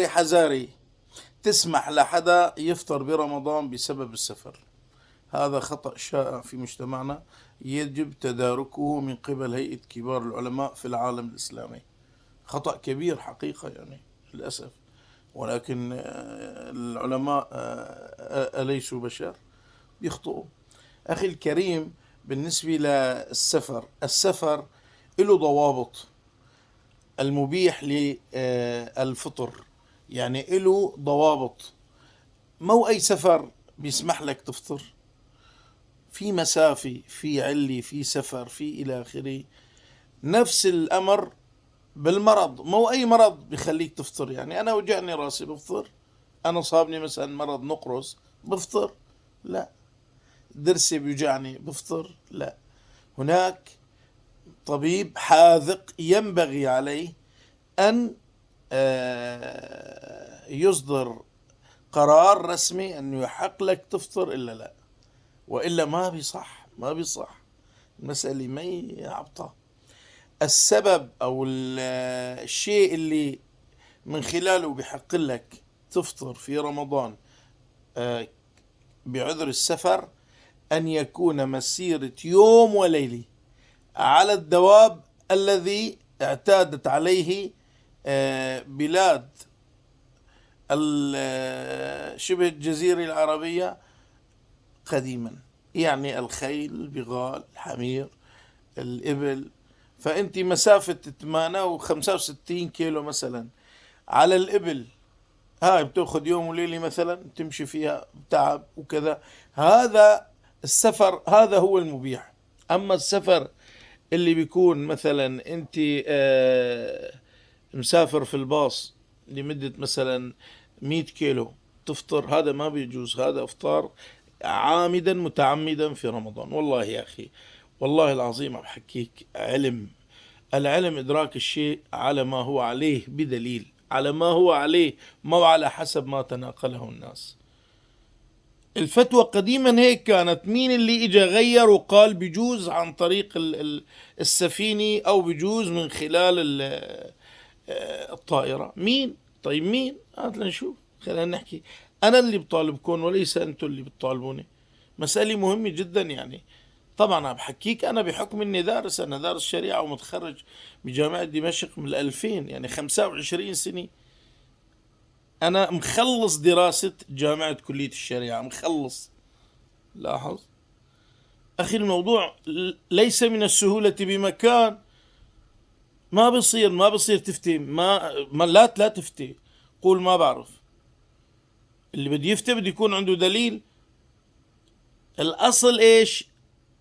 حذاري تسمح لحدا يفطر برمضان بسبب السفر. هذا خطأ شائع في مجتمعنا، يجب تداركه من قبل هيئة كبار العلماء في العالم الإسلامي. خطأ كبير حقيقة يعني للأسف، ولكن العلماء أليسوا بشر بيخطئوا. أخي الكريم، بالنسبة للسفر، السفر له ضوابط المبيح للفطر، يعني له ضوابط. مو أي سفر بيسمح لك تفطر، في مسافة، في علة، في سفر، في إلى آخره. نفس الأمر بالمرض، مو أي مرض بيخليك تفطر. يعني أنا وجعني راسي بفطر، أنا صابني مثلا مرض نقرس بفطر؟ لا. درسي بيوجعني بفطر؟ لا. هناك طبيب حاذق ينبغي عليه أن يصدر قرار رسمي أنه يحق لك تفطر إلا لا، وإلا ما بيصح. المسألة ما هي عبطة. السبب أو الشيء اللي من خلاله بحق لك تفطر في رمضان بعذر السفر أن يكون مسيرة يوم وليلة على الدواب الذي اعتادت عليه بلاد شبه الجزيرة العربية قديما، يعني الخيل، البغال، الحمير، الإبل. فأنت مسافة 65 كيلو مثلا على الإبل، هاي بتأخذ يوم وليلة مثلا تمشي فيها تعب وكذا. هذا السفر هذا هو المبيح. أما السفر اللي بيكون مثلا أنت مسافر في الباص لمدة مثلا 100 كيلو تفطر، هذا ما بيجوز. هذا افطار عامدا متعمدا في رمضان. والله يا أخي، والله العظيم عم بحكيك علم. العلم إدراك الشيء على ما هو عليه بدليل، على ما هو عليه، ما على حسب ما تناقله الناس. الفتوى قديما هيك كانت. مين اللي اجى غير وقال بجوز عن طريق السفينة او بجوز من خلال الطائرة؟ مين؟ طيب مين؟ هات لنشوف، خلينا نحكي. انا اللي بطالبكم وليس انتم اللي بتطالبوني. مسألة مهمة جدا يعني. طبعا أنا بحكيك أنا بحكم إني دارس، أنا دارس شريعة ومتخرج بجامعة دمشق من 2000، يعني 25 سنة أنا مخلص دراسة جامعة كلية الشريعة، مخلص. لاحظ أخي، الموضوع ليس من السهولة بمكان. ما بصير تفتي، لا تفتي، قول ما بعرف. اللي بده يفتي بده يكون عنده دليل. الأصل إيش؟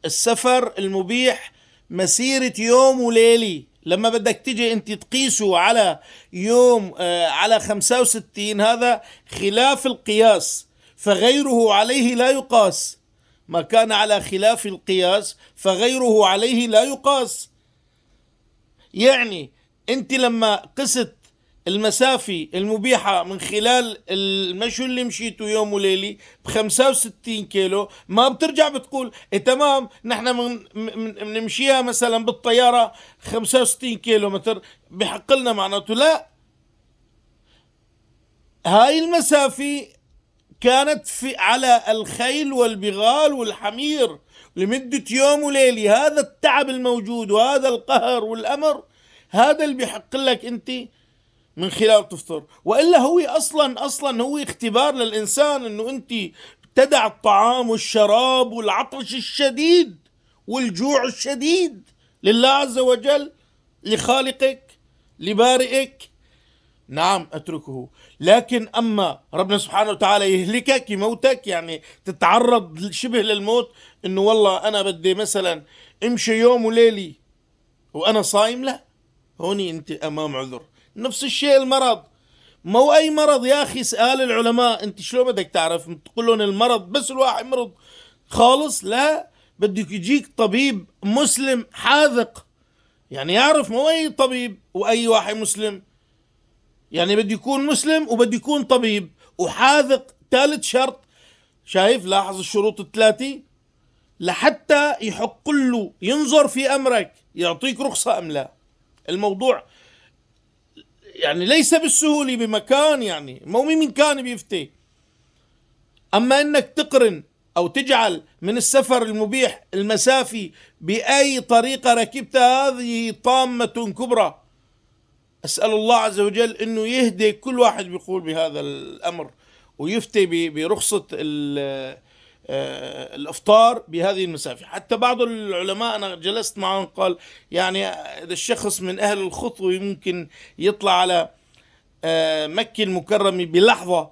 السفر المبيح مسيرة يوم وليلة. لما بدك تجي انت تقيسه على يوم على 65، هذا خلاف القياس، فغيره عليه لا يقاس. ما كان على خلاف القياس فغيره عليه لا يقاس. يعني انت لما قست المسافة المبيحة من خلال المشي اللي مشيته يوم وليلة ب65 كيلو، ما بترجع بتقول إيه تمام نحن بنمشيها مثلا بالطيارة 65 كيلو متر بحق لنا، معناته لا. هاي المسافة كانت على الخيل والبغال والحمير لمدة يوم وليلة. هذا التعب الموجود وهذا القهر والأمر، هذا اللي بيحق لك أنت من خلال تفطر. وإلا هو أصلا هو اختبار للإنسان، أنه أنت تدع الطعام والشراب والعطش الشديد والجوع الشديد لله عز وجل، لخالقك لبارئك. نعم اتركه. لكن أما ربنا سبحانه وتعالى يهلكك يموتك، يعني تتعرض شبه للموت، أنه والله أنا بدي مثلا امشي يوم وليلي وأنا صايم، لا، هوني أنت أمام عذر. نفس الشيء المرض. مو أي مرض يا أخي. سأل العلماء أنت شلون بدك تعرف؟ تقول لهم المرض بس الواحد مرض خالص؟ لا، بدك يجيك طبيب مسلم حاذق، يعني يعرف. مو أي طبيب وأي واحد مسلم، يعني بده يكون مسلم وبده يكون طبيب وحاذق. ثالث شرط. شايف؟ لاحظ الشروط الثلاثة لحتى يحق له ينظر في أمرك، يعطيك رخصة أم لا. الموضوع يعني ليس بالسهولة بمكان، يعني مو من كان بيفتي. أما أنك تقرن أو تجعل من السفر المبيح المسافي بأي طريقة ركبتها، هذه طامة كبرى. أسأل الله عز وجل أنه يهدي كل واحد بيقول بهذا الأمر ويفتي برخصة الإفطار بهذه المسافة. حتى بعض العلماء أنا جلست معهم قال يعني إذا الشخص من أهل الخطوة ممكن يطلع على مكة المكرمة بلحظة،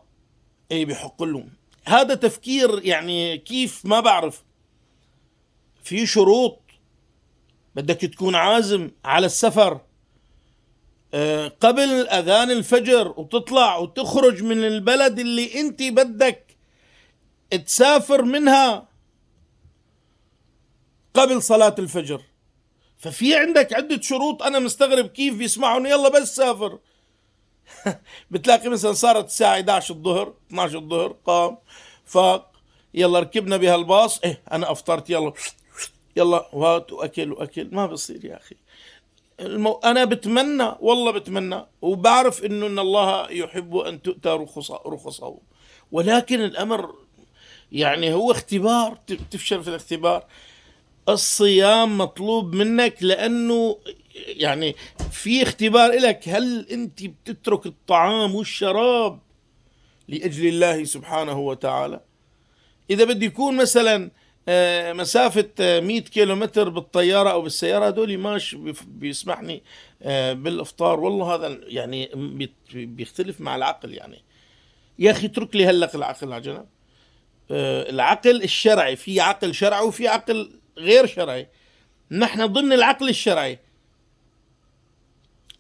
أي بحق لهم. هذا تفكير يعني كيف ما بعرف. في شروط، بدك تكون عازم على السفر قبل أذان الفجر، وتطلع وتخرج من البلد اللي انت بدك تسافر منها قبل صلاة الفجر. ففي عندك عدة شروط. أنا مستغرب كيف بيسمعوا يلا بس سافر. بتلاقي مثلا صارت الساعة 11 الظهر 12 الظهر، قام فاق يلا ركبنا بهالباص، أنا أفطرت يلا وهات وأكل. ما بصير يا أخي. أنا بتمنى والله بتمنى وبعرف إن الله يحب أن تؤتى رخصه، ولكن الأمر يعني هو اختبار، تفشل في الاختبار. الصيام مطلوب منك لأنه يعني في اختبار لك، هل أنت بتترك الطعام والشراب لأجل الله سبحانه وتعالى؟ إذا بدي يكون مثلا مسافة 100 كيلومتر بالطيارة أو بالسيارة، هذول ماش بيسمحني بالإفطار. والله هذا يعني بيختلف مع العقل. يعني يا أخي اترك لي هلق العقل على جنب. العقل الشرعي، في عقل شرعي وفي عقل غير شرعي. نحن ضمن العقل الشرعي.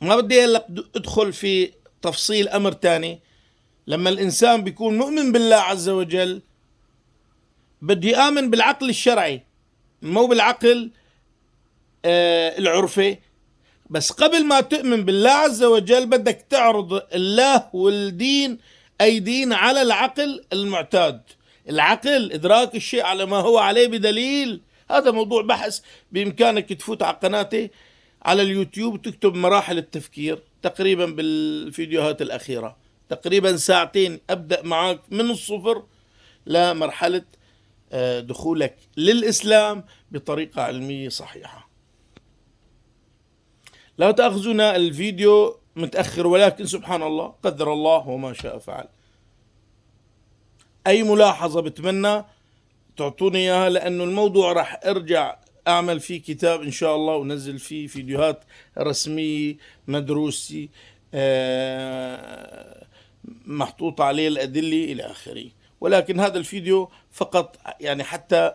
ما بدي هلق ادخل في تفصيل أمر تاني. لما الإنسان بيكون مؤمن بالله عز وجل بدي آمن بالعقل الشرعي مو بالعقل العرفي. بس قبل ما تؤمن بالله عز وجل بدك تعرض الله والدين أي دين على العقل المعتاد. العقل إدراك الشيء على ما هو عليه بدليل. هذا موضوع بحث، بإمكانك تفوت على قناتي على اليوتيوب وتكتب مراحل التفكير تقريبا بالفيديوهات الأخيرة، تقريبا ساعتين أبدأ معك من الصفر لمرحلة دخولك للإسلام بطريقة علمية صحيحة. لا تأخذنا الفيديو متأخر، ولكن سبحان الله قدر الله وما شاء فعل. أي ملاحظة بتمنى تعطوني إياها، لأنه الموضوع راح أرجع أعمل فيه كتاب إن شاء الله ونزل فيه فيديوهات رسمية مدروسة محطوط عليه الأدلة إلى آخره. ولكن هذا الفيديو فقط يعني حتى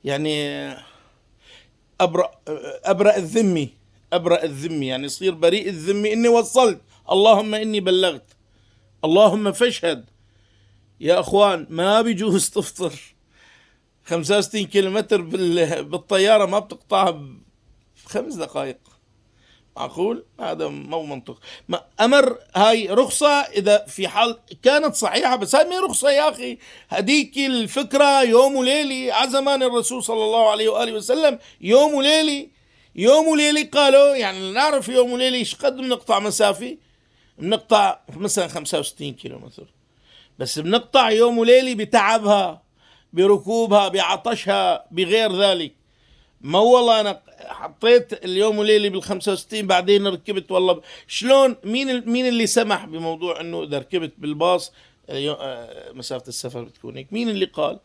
يعني أبرأ الذمي، يعني يصير بريء الذمي إني وصلت. اللهم إني بلغت، اللهم فاشهد. يا أخوان ما بيجوز تفطر 65 كيلومتر بالطيارة، ما بتقطعها ب5 دقائق. معقول؟ هذا مو منطق. أمر هاي رخصة إذا في حال كانت صحيحة، بس هاي ما رخصة يا أخي. هديك الفكرة يوم وليلة على زمان الرسول صلى الله عليه وآله وسلم. يوم وليلة قالوا يعني نعرف يوم وليلة إيش قد بنقطع مسافة. بنقطع مثلا 65 كيلومتر، بس بنقطع يوم وليلة بتعبها، بركوبها، بعطشها، بغير ذلك. ما والله أنا حطيت اليوم وليلة بال65 بعدين ركبت. والله شلون؟ مين اللي سمح بموضوع إنه إذا ركبت بالباص مسافة السفر بتكون هيك؟ مين اللي قال؟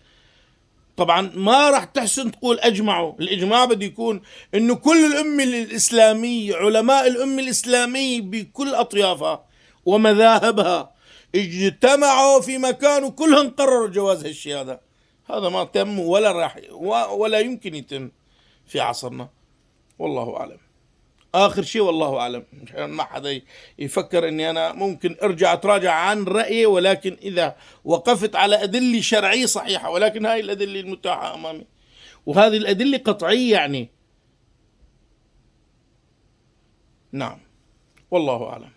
طبعا ما راح تحسن تقول أجمعوا. الإجماع بده يكون إنه كل الأمة الإسلامية، علماء الأمة الإسلامية بكل أطيافها ومذاهبها اجتمعوا في مكان وكلهم قرروا جواز هالشيء هذا. هذا ما تم ولا يمكن يتم في عصرنا. والله أعلم. آخر شيء والله أعلم، مشان ما حدا يفكر أني أنا ممكن أرجع أتراجع عن رأيي، ولكن إذا وقفت على أدلة شرعية صحيحة. ولكن هاي الأدلة المتاحة أمامي، وهذه الأدلة قطعية يعني. نعم والله أعلم.